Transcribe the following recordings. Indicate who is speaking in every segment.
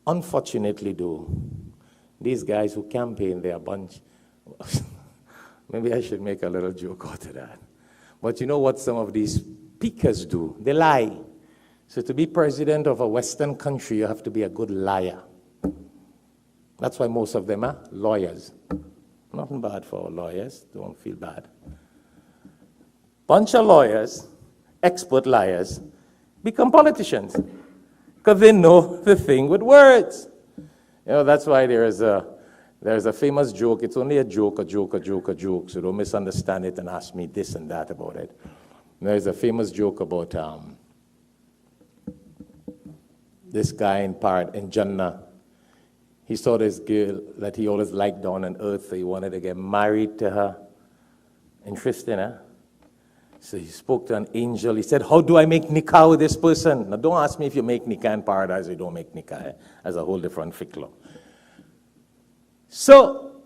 Speaker 1: Unfortunately, though, these guys who campaign, they're a bunch. Maybe I should make a little joke out of that. But you know what some of these speakers do? They lie. So to be president of a Western country, you have to be a good liar. That's why most of them are lawyers. Nothing bad for our lawyers. Don't feel bad. Bunch of lawyers, expert liars, become politicians because they know the thing with words. You know, that's why there's a famous joke. It's only a joke, so don't misunderstand it and ask me this and that about it. There's a famous joke about this guy in Jannah. He saw this girl that he always liked down on earth, so he wanted to get married to her. Interesting, huh? So he spoke to an angel. He said, how do I make nikah with this person? Now, don't ask me if you make nikah in paradise or you don't make nikah. That's a whole different fiqh law. So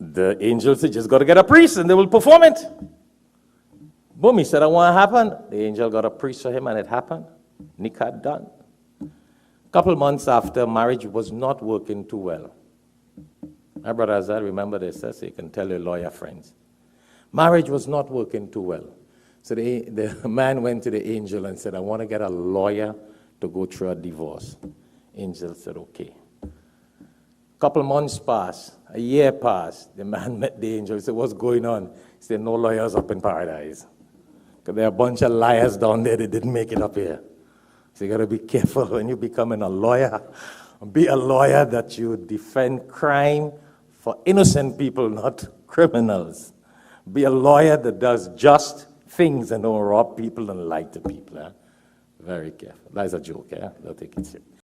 Speaker 1: the angel said, just got to get a priest and they will perform it. Boom, he said, I want to happen. The angel got a priest for him and it happened. Nikah done. A couple months after, marriage was not working too well. My brother Azad, remember this, so you can tell your lawyer friends. Marriage was not working too well. So the man went to the angel and said, I want to get a lawyer to go through a divorce. Angel said, okay. A couple months passed, a year passed. The man met the angel. He said, what's going on? He said, no lawyers up in paradise. Because there are a bunch of liars down there that didn't make it up here. So you got to be careful when you're becoming a lawyer. Be a lawyer that you defend crime for innocent people, not criminals. Be a lawyer that does just things and don't rob people and lie to people. Very careful. That's a joke, don't take it serious.